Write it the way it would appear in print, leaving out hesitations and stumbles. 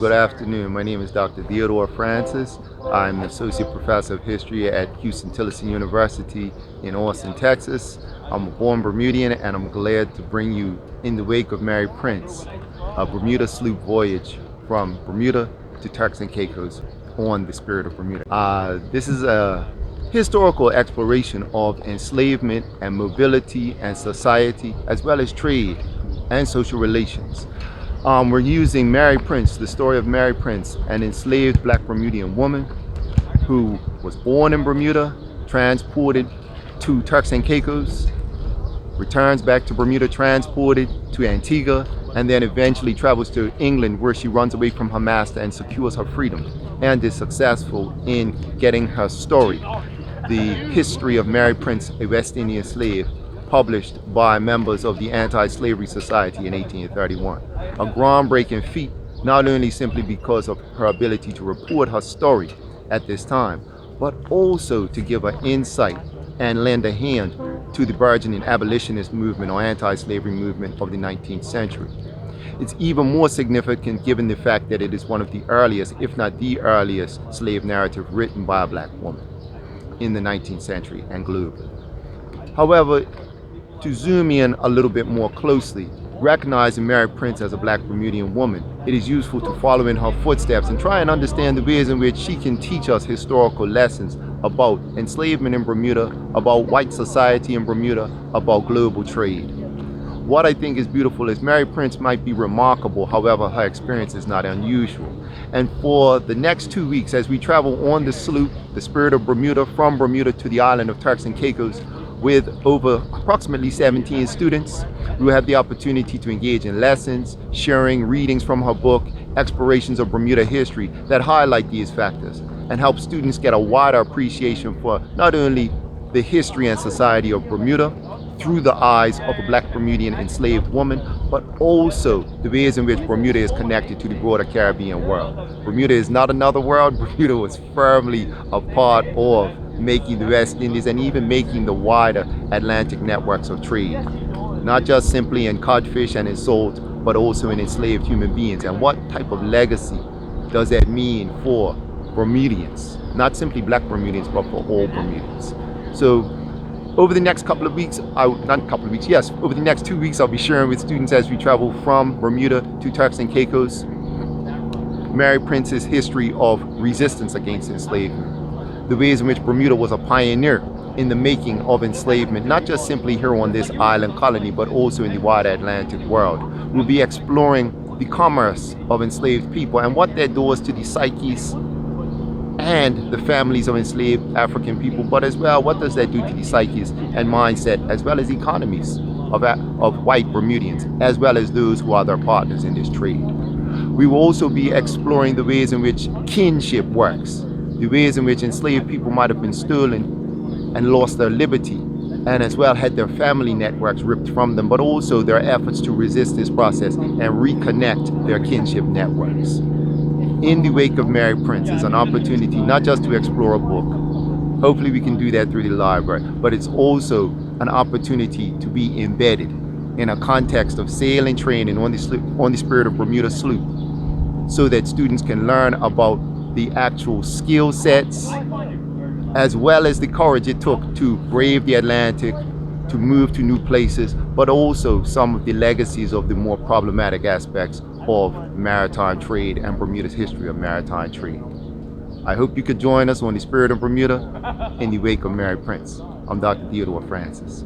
Good afternoon. My name is Dr. Theodore Francis. I'm an associate professor of history at Houston-Tillotson University in Austin, Texas. I'm a born Bermudian, and I'm glad to bring you In the Wake of Mary Prince, a Bermuda sloop voyage from Bermuda to Turks and Caicos on the Spirit of Bermuda. This is a historical exploration of enslavement and mobility and society, as well as trade and social relations. We're using Mary Prince, the story of Mary Prince, an enslaved black Bermudian woman who was born in Bermuda, transported to Turks and Caicos, returns back to Bermuda, transported to Antigua, and then eventually travels to England, where she runs away from her master and secures her freedom, and is successful in getting her story, the history of Mary Prince, a West Indian slave, published by members of the Anti-Slavery Society in 1831. A groundbreaking feat, not only simply because of her ability to report her story at this time, but also to give an insight and lend a hand to the burgeoning abolitionist movement or anti-slavery movement of the 19th century. It's even more significant given the fact that it is one of the earliest, if not the earliest, slave narrative written by a black woman in the 19th century and globally. However, to zoom in a little bit more closely, recognizing Mary Prince as a black Bermudian woman, it is useful to follow in her footsteps and try and understand the ways in which she can teach us historical lessons about enslavement in Bermuda, about white society in Bermuda, about global trade. What I think is beautiful is Mary Prince might be remarkable, however, her experience is not unusual. And for the next 2 weeks, as we travel on the sloop, the Spirit of Bermuda, from Bermuda to the island of Turks and Caicos, with over approximately 17 students, we will have the opportunity to engage in lessons, sharing readings from her book, explorations of Bermuda history that highlight these factors and help students get a wider appreciation for not only the history and society of Bermuda through the eyes of a black Bermudian enslaved woman, but also the ways in which Bermuda is connected to the broader Caribbean world. Bermuda is not another world. Bermuda was firmly a part of making the West Indies and even making the wider Atlantic networks of trade, not just simply in codfish and in salt, but also in enslaved human beings. And what type of legacy does that mean for Bermudians, not simply black Bermudians, but for all Bermudians? So over the next couple of weeks, over the next 2 weeks, I'll be sharing with students as we travel from Bermuda to Turks and Caicos, Mary Prince's history of resistance against enslavement, the ways in which Bermuda was a pioneer in the making of enslavement, not just simply here on this island colony, but also in the wider Atlantic world. We'll be exploring the commerce of enslaved people and what that does to the psyches and the families of enslaved African people, but as well, what does that do to the psyches and mindset, as well as economies of white Bermudians, as well as those who are their partners in this trade. We will also be exploring the ways in which kinship works, the ways in which enslaved people might have been stolen and lost their liberty, and as well had their family networks ripped from them, but also their efforts to resist this process and reconnect their kinship networks. In the Wake of Mary Prince is an opportunity not just to explore a book. Hopefully we can do that through the library, but it's also an opportunity to be embedded in a context of sailing training on the Spirit of Bermuda sloop, so that students can learn about the actual skill sets, as well as the courage it took to brave the Atlantic, to move to new places, but also some of the legacies of the more problematic aspects of maritime trade and Bermuda's history of maritime trade. I hope you could join us on the Spirit of Bermuda in the Wake of Mary Prince. I'm Dr. Theodore Francis.